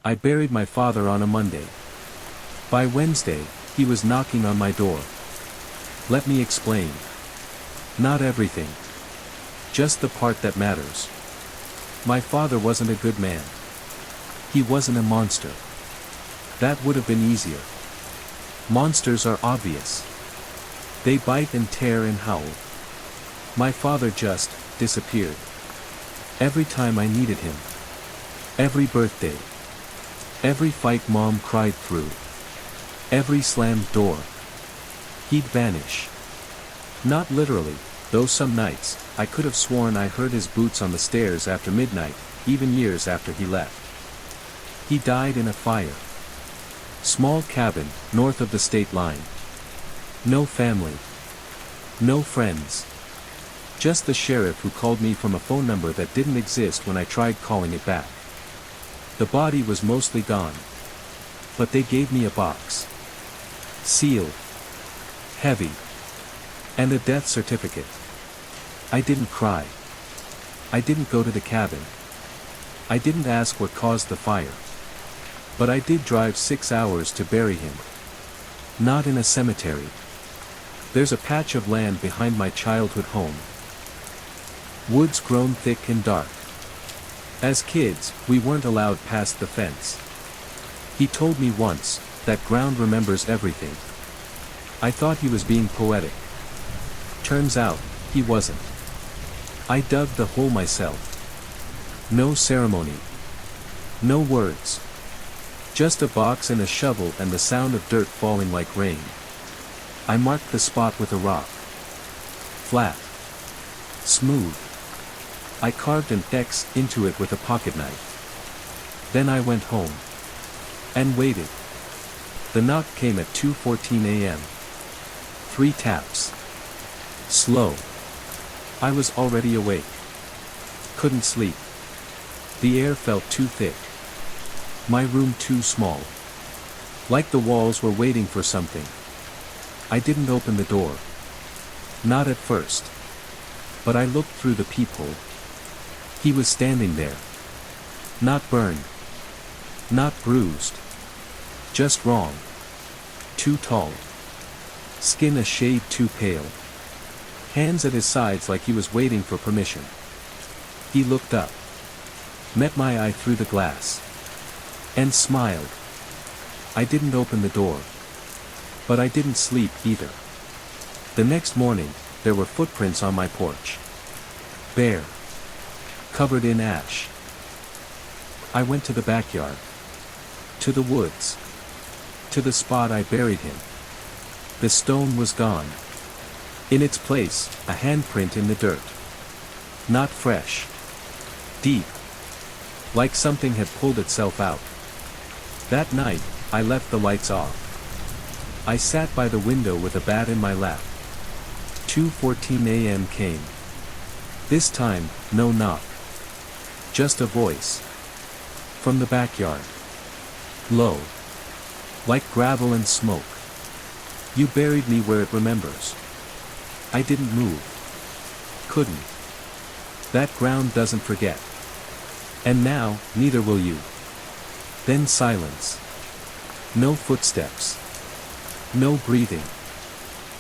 I buried my father on a Monday. By Wednesday, he was knocking on my door. Let me explain. Not everything. Just the part that matters. My father wasn't a good man. He wasn't a monster. That would have been easier. Monsters are obvious. They bite and tear and howl. My father just disappeared. Every time I needed him. Every birthday. Every fight Mom cried through. Every slammed door. He'd vanish. Not literally, though some nights, I could have sworn I heard his boots on the stairs after midnight, even years after he left. He died in a fire. Small cabin, north of the state line. No family. No friends. Just the sheriff who called me from a phone number that didn't exist when I tried calling it back. The body was mostly gone. But they gave me a box. Sealed. Heavy. And a death certificate. I didn't cry. I didn't go to the cabin. I didn't ask what caused the fire. But I did drive 6 hours to bury him. Not in a cemetery. There's a patch of land behind my childhood home. Woods grown thick and dark. As kids, we weren't allowed past the fence. He told me once, that ground remembers everything. I thought he was being poetic. Turns out, he wasn't. I dug the hole myself. No ceremony. No words. Just a box and a shovel and the sound of dirt falling like rain. I marked the spot with a rock. Flat. Smooth. I carved an X into it with a pocket knife. Then I went home. And waited. The knock came at 2:14 a.m. 3 taps. Slow. I was already awake. Couldn't sleep. The air felt too thick. My room too small. Like the walls were waiting for something. I didn't open the door. Not at first. But I looked through the peephole. He was standing there. Not burned. Not bruised. Just wrong. Too tall. Skin a shade too pale. Hands at his sides like he was waiting for permission. He looked up. Met my eye through the glass. And smiled. I didn't open the door. But I didn't sleep either. The next morning, there were footprints on my porch. Bare. Covered in ash. I went to the backyard. To the woods. To the spot I buried him. The stone was gone. In its place, a handprint in the dirt. Not fresh. Deep. Like something had pulled itself out. That night, I left the lights off. I sat by the window with a bat in my lap. 2:14 a.m. came. This time, no knock. Just a voice. From the backyard. Low. Like gravel and smoke. You buried me where it remembers. I didn't move. Couldn't. That ground doesn't forget. And now, neither will you. Then silence. No footsteps. No breathing.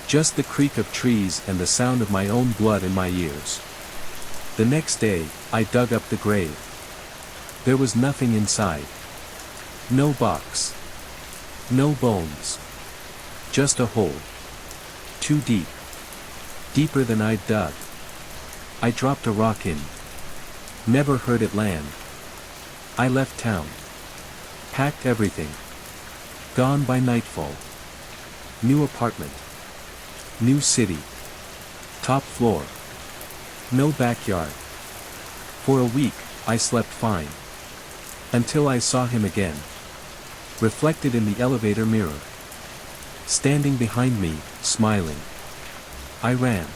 Just the creak of trees and the sound of my own blood in my ears. The next day, I dug up the grave. There was nothing inside. No box. No bones. Just a hole. Too deep. Deeper than I'd dug. I dropped a rock in. Never heard it land. I left town. Packed everything. Gone by nightfall. New apartment. New city. Top floor. No backyard. For a week, I slept fine. Until I saw him again. Reflected in the elevator mirror. Standing behind me, smiling. I ran.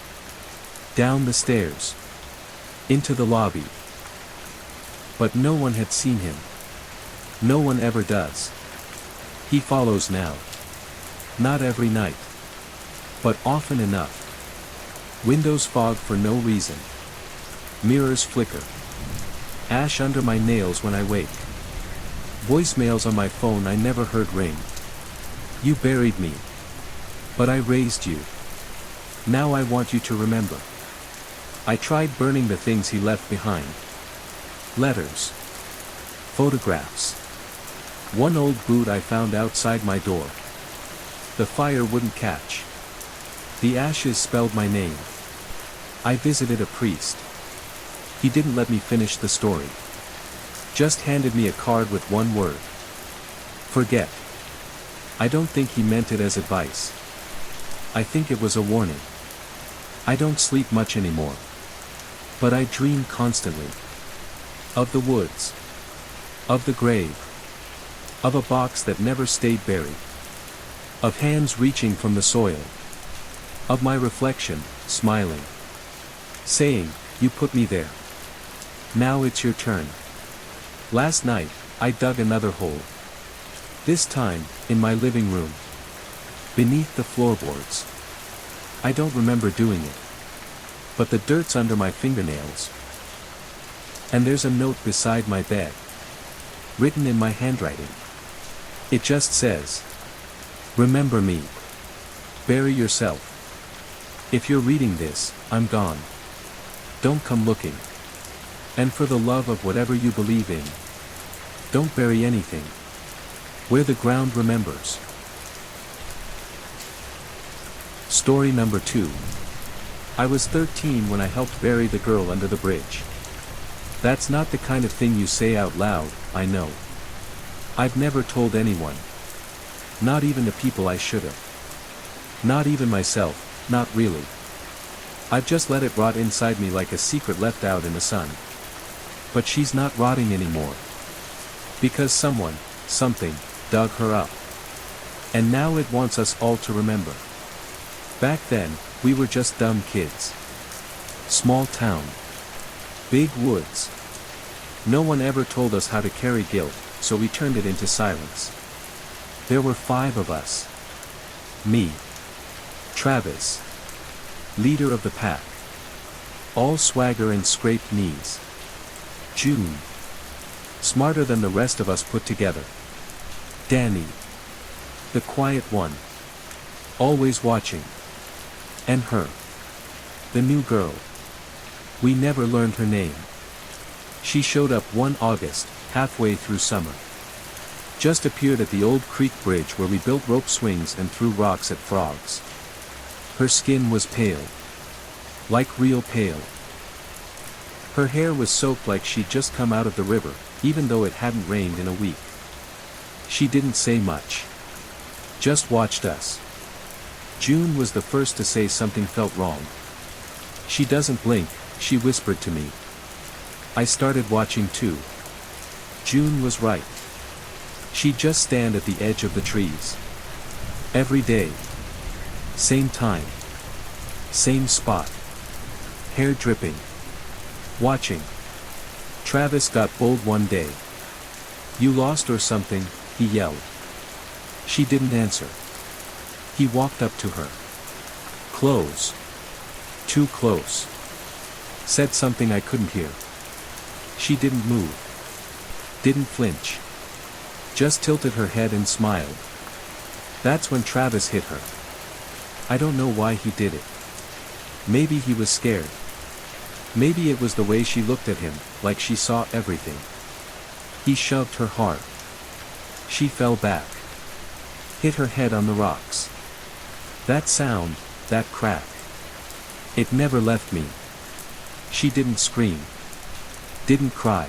Down the stairs. Into the lobby. But no one had seen him. No one ever does. He follows now. Not every night. But often enough. Windows fog for no reason. Mirrors flicker. Ash under my nails when I wake. Voicemails on my phone I never heard ring. You buried me. But I raised you. Now I want you to remember. I tried burning the things he left behind. Letters. Photographs. One old boot I found outside my door. The fire wouldn't catch. The ashes spelled my name. I visited a priest. He didn't let me finish the story. Just handed me a card with one word. Forget. I don't think he meant it as advice. I think it was a warning. I don't sleep much anymore. But I dream constantly. Of the woods. Of the grave. Of a box that never stayed buried. Of hands reaching from the soil. Of my reflection, smiling. Saying, you put me there. Now it's your turn. Last night, I dug another hole. This time, in my living room. Beneath the floorboards. I don't remember doing it. But the dirt's under my fingernails. And there's a note beside my bed. Written in my handwriting. It just says, remember me. Bury yourself. If you're reading this, I'm gone. Don't come looking. And for the love of whatever you believe in, don't bury anything. Where the ground remembers. Story number 2. I was 13 when I helped bury the girl under the bridge. That's not the kind of thing you say out loud, I know. I've never told anyone. Not even the people I should have. Not even myself, not really. I've just let it rot inside me like a secret left out in the sun. But she's not rotting anymore. Because someone, something, dug her up. And now it wants us all to remember. Back then, we were just dumb kids. Small town. Big woods. No one ever told us how to carry guilt, so we turned it into silence. There were 5 of us. Me. Travis. Leader of the pack. All swagger and scraped knees. June. Smarter than the rest of us put together. Danny. The quiet one. Always watching. And her. The new girl. We never learned her name. She showed up one August, halfway through summer. Just appeared at the old creek bridge where we built rope swings and threw rocks at frogs. Her skin was pale. Like real pale. Her hair was soaked like she'd just come out of the river, even though it hadn't rained in a week. She didn't say much. Just watched us. June was the first to say something felt wrong. She doesn't blink, she whispered to me. I started watching too. June was right. She'd just stand at the edge of the trees. Every day. Same time. Same spot. Hair dripping. Watching. Travis got bold one day. You lost or something, he yelled. She didn't answer. He walked up to her. Close. Too close. Said something I couldn't hear. She didn't move. Didn't flinch. Just tilted her head and smiled. That's when Travis hit her. I don't know why he did it. Maybe he was scared. Maybe it was the way she looked at him, like she saw everything. He shoved her hard. She fell back. Hit her head on the rocks. That sound, that crack. It never left me. She didn't scream. Didn't cry.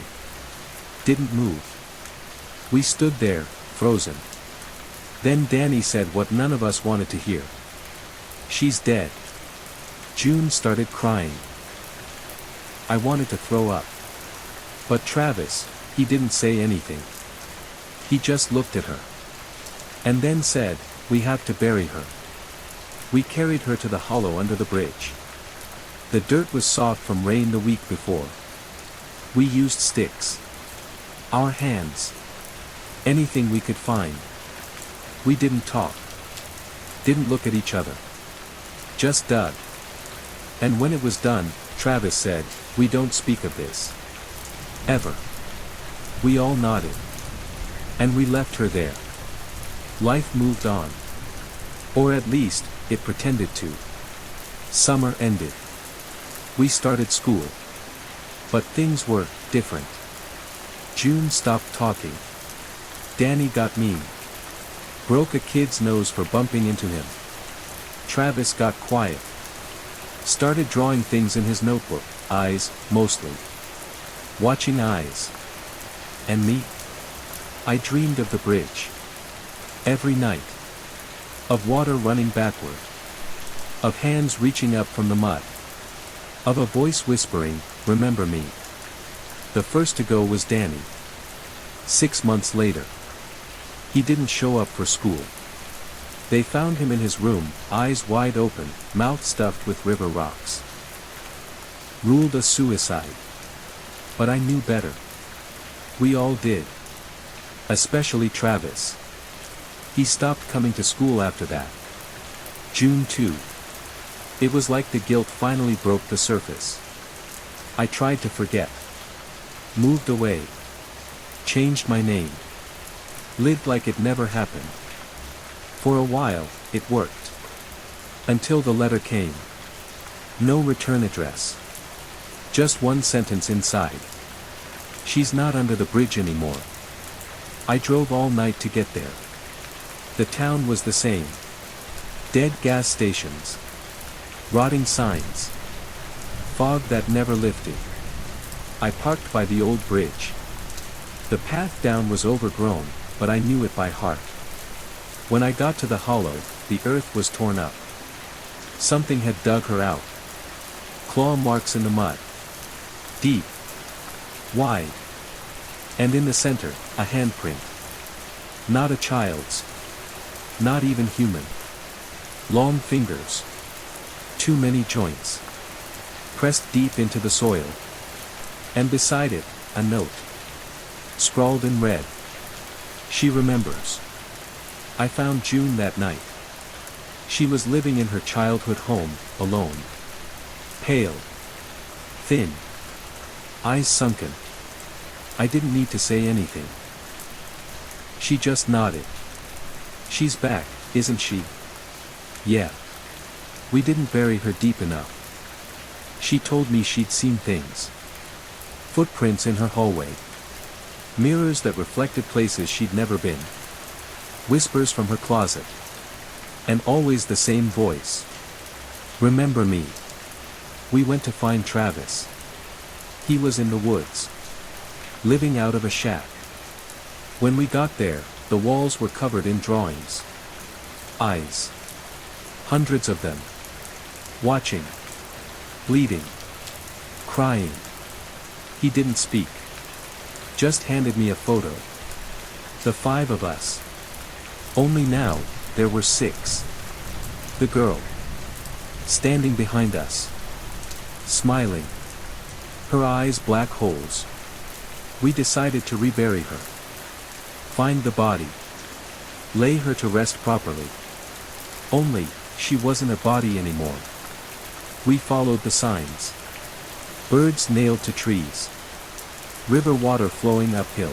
Didn't move. We stood there, frozen. Then Danny said what none of us wanted to hear. She's dead. June started crying. I wanted to throw up. But Travis, he didn't say anything. He just looked at her. And then said, we have to bury her. We carried her to the hollow under the bridge. The dirt was soft from rain the week before. We used sticks. Our hands. Anything we could find. We didn't talk. Didn't look at each other. Just dug. And when it was done, Travis said, we don't speak of this. Ever. We all nodded. And we left her there. Life moved on. Or at least, it pretended to. Summer ended. We started school. But things were different. June stopped talking. Danny got mean. Broke a kid's nose for bumping into him. Travis got quiet. Started drawing things in his notebook, eyes, mostly. Watching eyes. And me? I dreamed of the bridge. Every night. Of water running backward. Of hands reaching up from the mud. Of a voice whispering, "Remember me." The first to go was Danny. 6 months later. He didn't show up for school. They found him in his room, eyes wide open, mouth stuffed with river rocks. Ruled a suicide. But I knew better. We all did. Especially Travis. He stopped coming to school after that. June 2. It was like the guilt finally broke the surface. I tried to forget. Moved away. Changed my name. Lived like it never happened. For a while, it worked. Until the letter came. No return address. Just one sentence inside. She's not under the bridge anymore. I drove all night to get there. The town was the same. Dead gas stations. Rotting signs. Fog that never lifted. I parked by the old bridge. The path down was overgrown, but I knew it by heart. When I got to the hollow, the earth was torn up. Something had dug her out. Claw marks in the mud. Deep. Wide. And in the center, a handprint. Not a child's. Not even human. Long fingers. Too many joints. Pressed deep into the soil. And beside it, a note. Scrawled in red. She remembers. I found June that night. She was living in her childhood home, alone. Pale. Thin. Eyes sunken. I didn't need to say anything. She just nodded. She's back, isn't she? Yeah. We didn't bury her deep enough. She told me she'd seen things. Footprints in her hallway. Mirrors that reflected places she'd never been. Whispers from her closet. And always the same voice. Remember me. We went to find Travis. He was in the woods. Living out of a shack. When we got there, the walls were covered in drawings. Eyes. Hundreds of them. Watching. Bleeding. Crying. He didn't speak. Just handed me a photo. The 5 of us. Only now, there were 6. The girl. Standing behind us. Smiling. Her eyes black holes. We decided to rebury her. Find the body. Lay her to rest properly. Only, she wasn't a body anymore. We followed the signs. Birds nailed to trees. River water flowing uphill.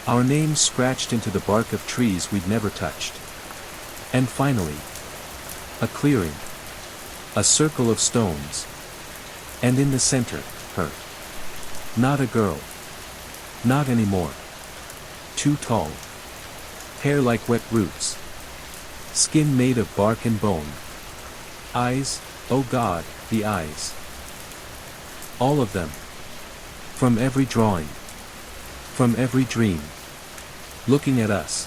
Our names scratched into the bark of trees we'd never touched. And finally, a clearing. A circle of stones. And in the center, her. Not a girl. Not anymore. Too tall. Hair like wet roots. Skin made of bark and bone. Eyes, oh God, the eyes. All of them. From every drawing. From every dream. Looking at us.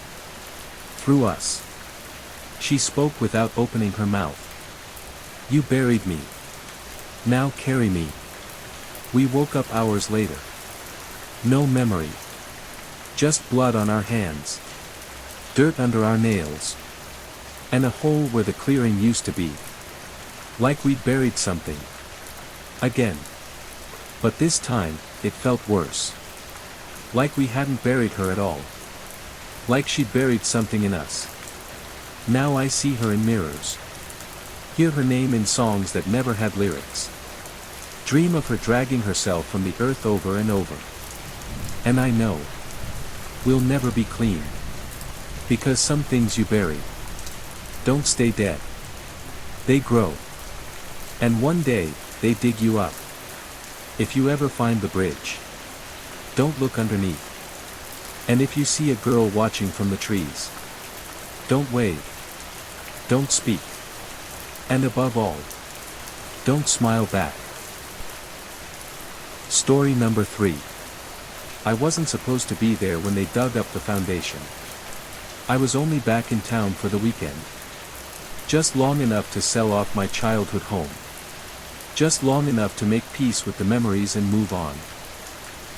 Through us. She spoke without opening her mouth. You buried me. Now carry me. We woke up hours later. No memory. Just blood on our hands. Dirt under our nails. And a hole where the clearing used to be. Like we'd buried something. Again. But this time, it felt worse. Like we hadn't buried her at all. Like she'd buried something in us. Now I see her in mirrors. Hear her name in songs that never had lyrics. Dream of her dragging herself from the earth over and over. And I know. will never be clean. Because some things you bury don't stay dead. They grow. And one day, they dig you up. If you ever find the bridge, don't look underneath. And if you see a girl watching from the trees, don't wave. Don't speak. And above all, don't smile back. Story number 3. I wasn't supposed to be there when they dug up the foundation. I was only back in town for the weekend. Just long enough to sell off my childhood home. Just long enough to make peace with the memories and move on.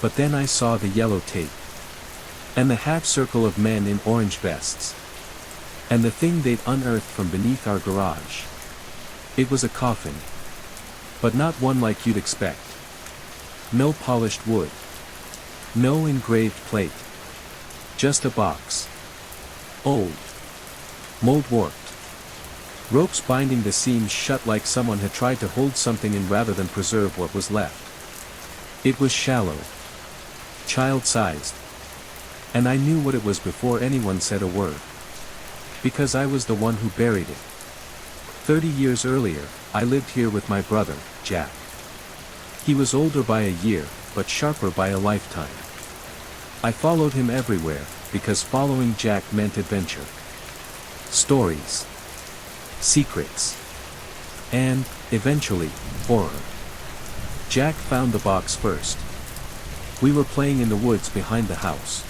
But then I saw the yellow tape. And the half-circle of men in orange vests. And the thing they'd unearthed from beneath our garage. It was a coffin. But not one like you'd expect. No polished wood. No engraved plate. Just a box. Old. Mold-warped. Ropes binding the seams shut like someone had tried to hold something in rather than preserve what was left. It was shallow. Child-sized. And I knew what it was before anyone said a word. Because I was the one who buried it. 30 years earlier, I lived here with my brother, Jack. He was older by a year, but sharper by a lifetime. I followed him everywhere, because following Jack meant adventure. Stories. Secrets. And, eventually, horror. Jack found the box first. We were playing in the woods behind the house.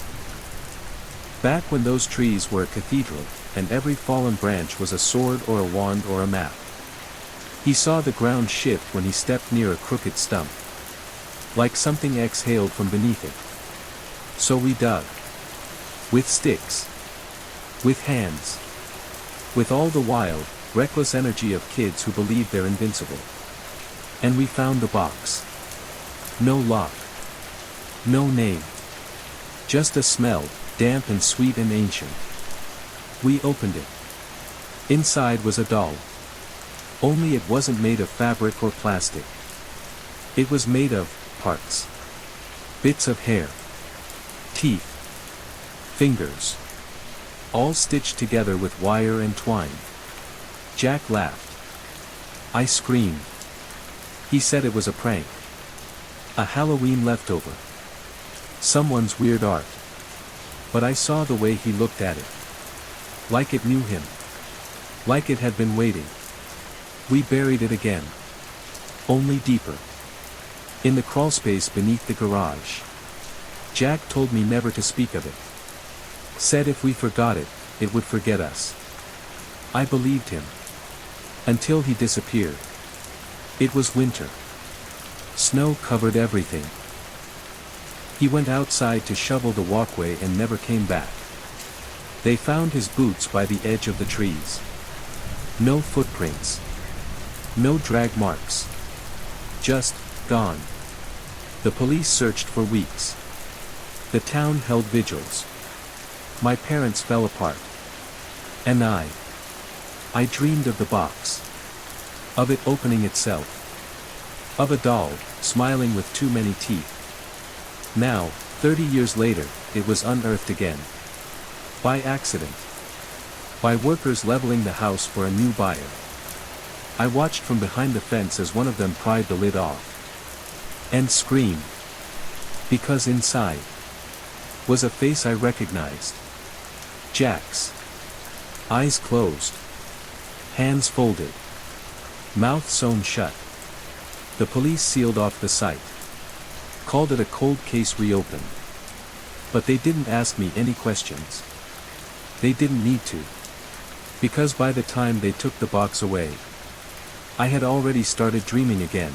Back when those trees were a cathedral, and every fallen branch was a sword or a wand or a map. He saw the ground shift when he stepped near a crooked stump. Like something exhaled from beneath it. So we dug. With sticks. With hands. With all the wild, reckless energy of kids who believe they're invincible. And we found the box. No lock. No name. Just a smell, damp and sweet and ancient. We opened it. Inside was a doll. Only it wasn't made of fabric or plastic. It was made of parts. Bits of hair. Teeth. Fingers. All stitched together with wire and twine. Jack laughed. I screamed. He said it was a prank. A Halloween leftover. Someone's weird art. But I saw the way he looked at it. Like it knew him. Like it had been waiting. We buried it again. Only deeper. In the crawlspace beneath the garage. Jack told me never to speak of it. Said if we forgot it, it would forget us. I believed him. Until he disappeared. It was winter. Snow covered everything. He went outside to shovel the walkway and never came back. They found his boots by the edge of the trees. No footprints. No drag marks. Just, gone. The police searched for weeks. The town held vigils. My parents fell apart. And I dreamed of the box. Of it opening itself. Of a doll, smiling with too many teeth. Now, 30 years later, it was unearthed again. By accident. By workers leveling the house for a new buyer. I watched from behind the fence as one of them pried the lid off. And screamed. Because inside was a face I recognized. Jack's. Eyes closed. Hands folded. Mouth sewn shut. The police sealed off the site. Called it a cold case reopened. But they didn't ask me any questions. They didn't need to. Because by the time they took the box away, I had already started dreaming again.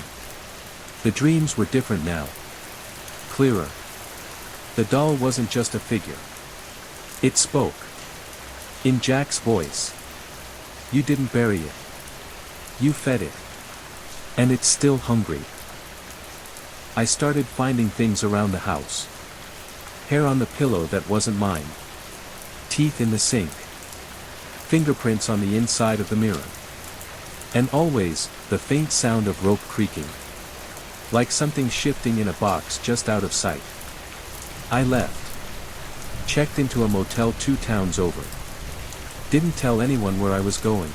The dreams were different now. Clearer. The doll wasn't just a figure. It spoke. In Jack's voice. You didn't bury it. You fed it. And it's still hungry. I started finding things around the house. Hair on the pillow that wasn't mine. Teeth in the sink. Fingerprints on the inside of the mirror. And always, the faint sound of rope creaking. Like something shifting in a box just out of sight. I left. Checked into a motel 2 towns over. Didn't tell anyone where I was going.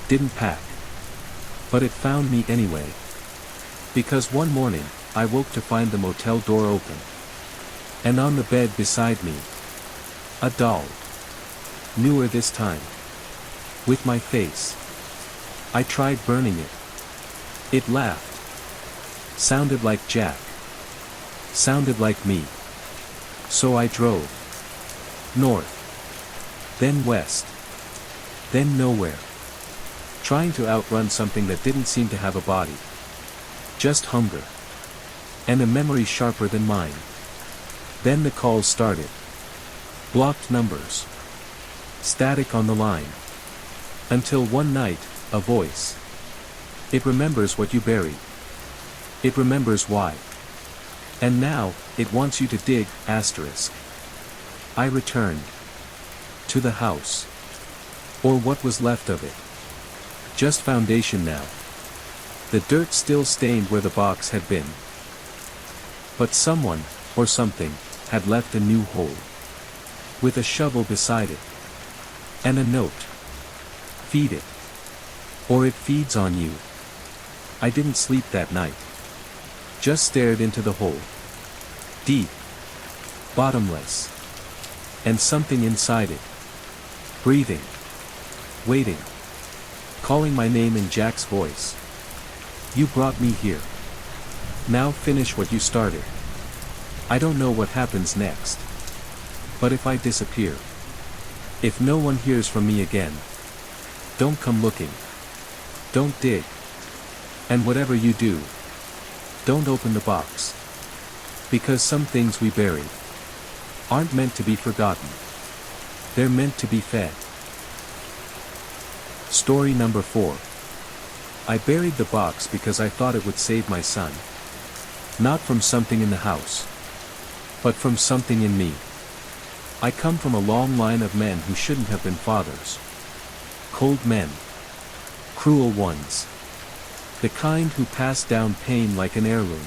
Didn't pack. But it found me anyway. Because one morning, I woke to find the motel door open. And on the bed beside me, a doll. Newer this time. With my face. I tried burning it. It laughed. Sounded like Jack. Sounded like me. So I drove. North. Then west. Then nowhere. Trying to outrun something that didn't seem to have a body. Just hunger. And a memory sharper than mine. Then the calls started. Blocked numbers. Static on the line. Until one night, a voice. It remembers what you buried. It remembers why. And now, it wants you to dig, asterisk. I returned. To the house. Or what was left of it. Just foundation now. The dirt still stained where the box had been. But someone, or something, had left a new hole. With a shovel beside it. And a note. Feed it. Or it feeds on you. I didn't sleep that night. Just stared into the hole. Deep. Bottomless. And something inside it. Breathing. Waiting. Calling my name in Jack's voice. You brought me here. Now finish what you started. I don't know what happens next. But if I disappear. If no one hears from me again. Don't come looking. Don't dig. And whatever you do. Don't open the box. Because some things we bury aren't meant to be forgotten. They're meant to be fed. Story number 4. I buried the box because I thought it would save my son. Not from something in the house. But from something in me. I come from a long line of men who shouldn't have been fathers. Cold men. Cruel ones. The kind who passed down pain like an heirloom.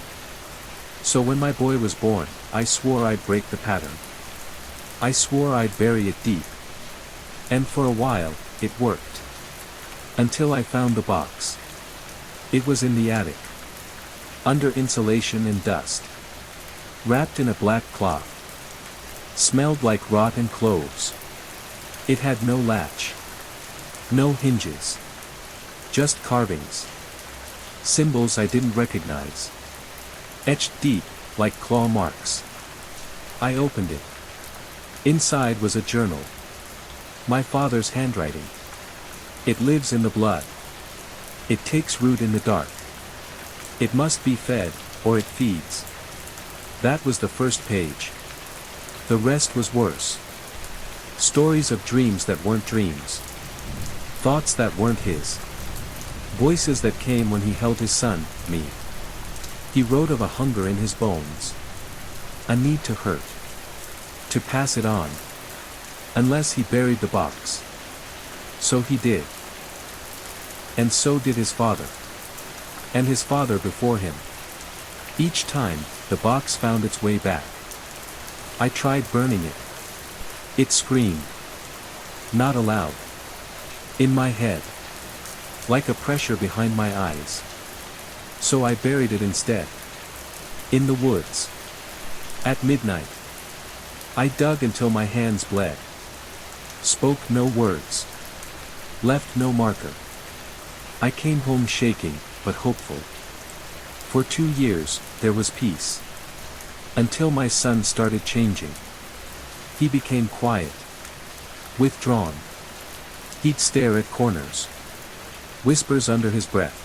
So when my boy was born, I swore I'd break the pattern. I swore I'd bury it deep. And for a while, it worked. Until I found the box. It was in the attic. Under insulation and dust. Wrapped in a black cloth. Smelled like rotten cloves. It had no latch. No hinges. Just carvings. Symbols I didn't recognize. Etched deep, like claw marks. I opened it. Inside was a journal. My father's handwriting. It lives in the blood. It takes root in the dark. It must be fed, or it feeds. That was the first page. The rest was worse. Stories of dreams that weren't dreams. Thoughts that weren't his. Voices that came when he held his son, me. He wrote of a hunger in his bones. A need to hurt. To pass it on. Unless he buried the box. So he did. And so did his father. And his father before him. Each time, the box found its way back. I tried burning it. It screamed. Not aloud. In my head. Like a pressure behind my eyes. So I buried it instead. In the woods. At midnight. I dug until my hands bled. Spoke no words. Left no marker. I came home shaking, but hopeful. For 2 years, there was peace. Until my son started changing. He became quiet. Withdrawn. He'd stare at corners. Whispers under his breath.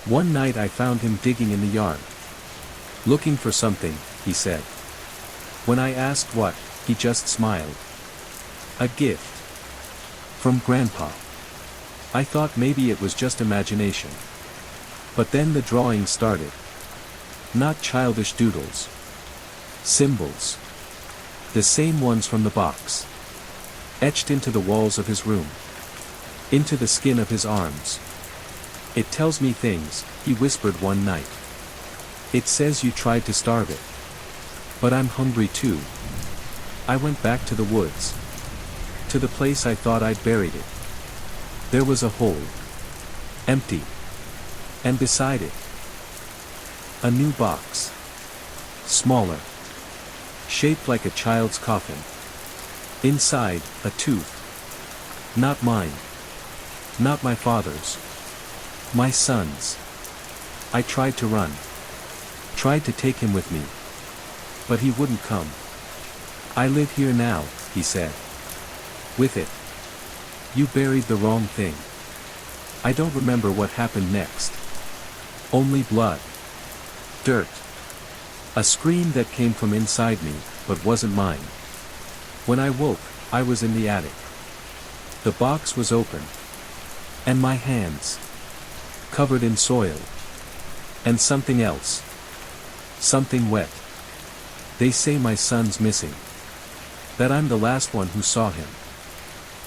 One night I found him digging in the yard. Looking for something, he said. When I asked what, he just smiled. A gift. From Grandpa. I thought maybe it was just imagination. But then the drawing started. Not childish doodles. Symbols. The same ones from the box. Etched into the walls of his room. Into the skin of his arms. It tells me things, he whispered one night. It says you tried to starve it. But I'm hungry too. I went back to the woods. To the place I thought I'd buried it. There was a hole. Empty. And beside it, a new box. Smaller. Shaped like a child's coffin. Inside, a tooth. Not mine. Not my father's. My son's. I tried to run. Tried to take him with me. But he wouldn't come. I live here now, he said. With it. You buried the wrong thing. I don't remember what happened next. Only blood. Dirt. A scream that came from inside me, but wasn't mine. When I woke, I was in the attic. The box was open. And my hands. Covered in soil. And something else. Something wet. They say my son's missing. That I'm the last one who saw him.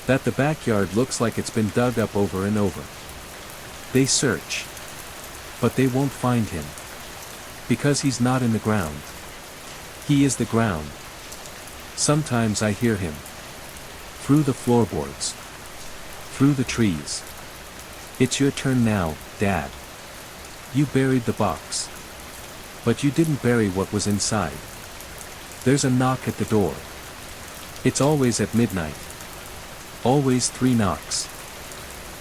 That the backyard looks like it's been dug up over and over. They search. But they won't find him. Because he's not in the ground. He is the ground. Sometimes I hear him. Through the floorboards. Through the trees. It's your turn now, Dad. You buried the box. But you didn't bury what was inside. There's a knock at the door. It's always at midnight. Always 3 knocks.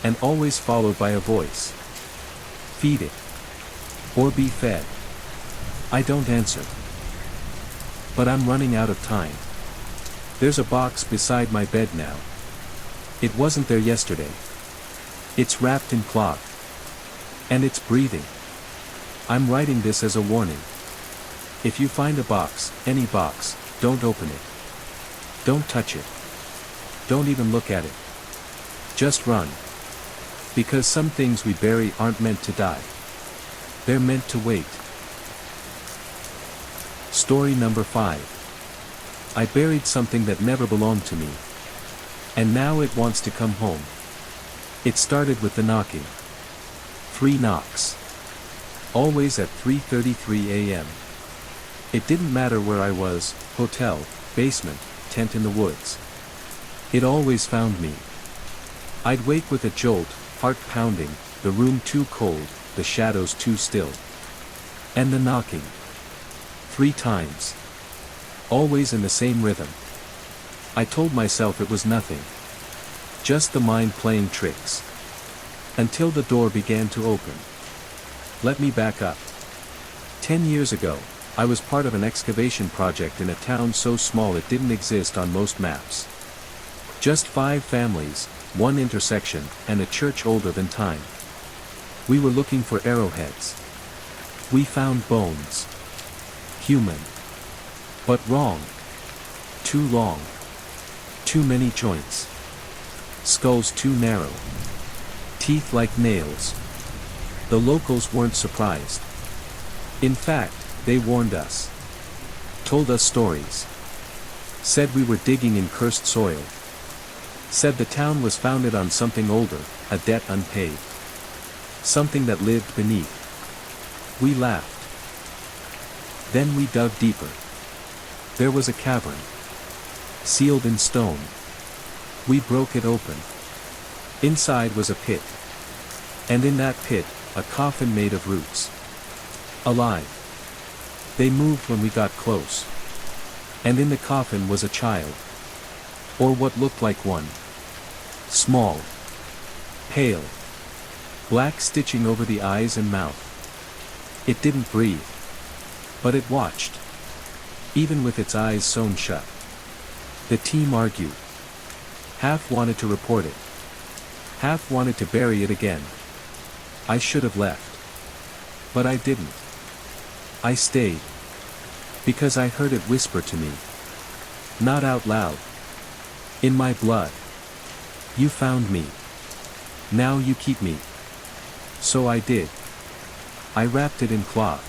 And always followed by a voice. Feed it. Or be fed. I don't answer. But I'm running out of time. There's a box beside my bed now. It wasn't there yesterday. It's wrapped in cloth. And it's breathing. I'm writing this as a warning. If you find a box, any box, don't open it. Don't touch it. Don't even look at it. Just run. Because some things we bury aren't meant to die. They're meant to wait. Story number 5. I buried something that never belonged to me. And now it wants to come home. It started with the knocking. 3 knocks. Always at 3:33 a.m. It didn't matter where I was, hotel, basement, tent in the woods. It always found me. I'd wake with a jolt, heart pounding, the room too cold, the shadows too still. And the knocking. 3 times. Always in the same rhythm. I told myself it was nothing. Just the mind playing tricks. Until the door began to open. Let me back up. 10 years ago, I was part of an excavation project in a town so small it didn't exist on most maps. Just 5 families, 1 intersection, and a church older than time. We were looking for arrowheads. We found bones. Human. But wrong. Too long. Too many joints. Skulls too narrow. Teeth like nails. The locals weren't surprised. In fact, they warned us. Told us stories. Said we were digging in cursed soil. Said the town was founded on something older, a debt unpaid. Something that lived beneath. We laughed. Then we dug deeper. There was a cavern. Sealed in stone. We broke it open. Inside was a pit. And in that pit, a coffin made of roots. Alive. They moved when we got close. And in the coffin was a child. Or what looked like one. Small. Pale. Black stitching over the eyes and mouth. It didn't breathe. But it watched. Even with its eyes sewn shut. The team argued. Half wanted to report it. Half wanted to bury it again. I should have left. But I didn't. I stayed. Because I heard it whisper to me. Not out loud. In my blood. You found me. Now you keep me. So I did. I wrapped it in cloth.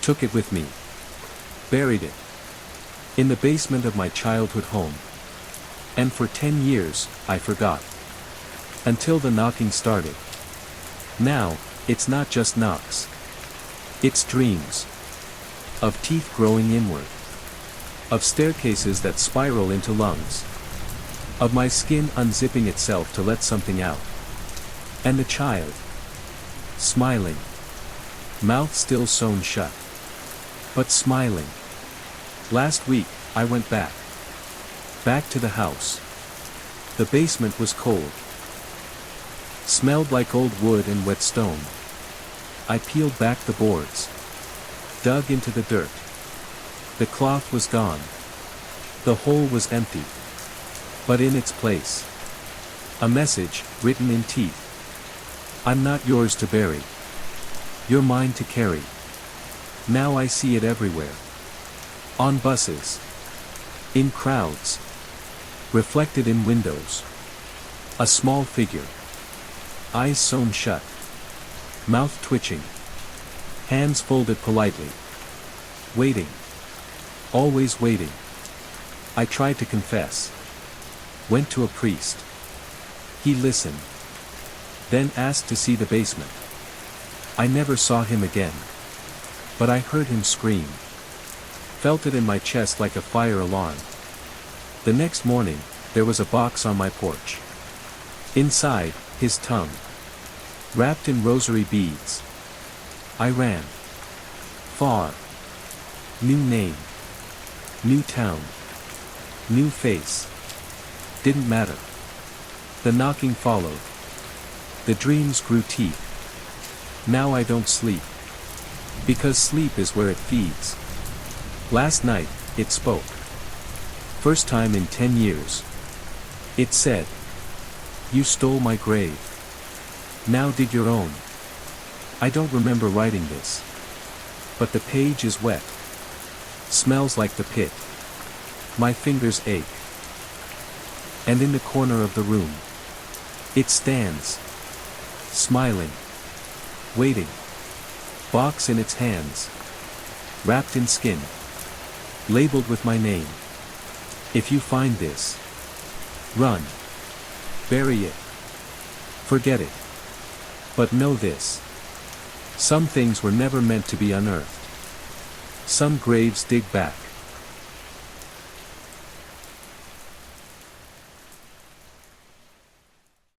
Took it with me. Buried it. In the basement of my childhood home. And for 10 years, I forgot. Until the knocking started. Now, it's not just knocks. It's dreams. Of teeth growing inward. Of staircases that spiral into lungs. Of my skin unzipping itself to let something out. And the child. Smiling. Mouth still sewn shut. But smiling. Last week, I went back. Back to the house. The basement was cold. Smelled like old wood and wet stone. I peeled back the boards. Dug into the dirt. The cloth was gone. The hole was empty. But in its place. A message, written in teeth. I'm not yours to bury. You're mine to carry. Now I see it everywhere. On buses. In crowds. Reflected in windows. A small figure. Eyes sewn shut. Mouth twitching. Hands folded politely. Waiting. Always waiting. I tried to confess. Went to a priest. He listened. Then asked to see the basement. I never saw him again. But I heard him scream. Felt it in my chest like a fire alarm. The next morning, there was a box on my porch. Inside, his tongue. Wrapped in rosary beads. I ran. Far. New name. New town. New face. Didn't matter. The knocking followed. The dreams grew teeth. Now I don't sleep. Because sleep is where it feeds. Last night, it spoke. First time in 10 years. It said. You stole my grave. Now dig your own. I don't remember writing this. But the page is wet. Smells like the pit. My fingers ache. And in the corner of the room. It stands. Smiling. Waiting. Box in its hands. Wrapped in skin. Labeled with my name. If you find this. Run. Bury it. Forget it. But know this. Some things were never meant to be unearthed. Some graves dig back.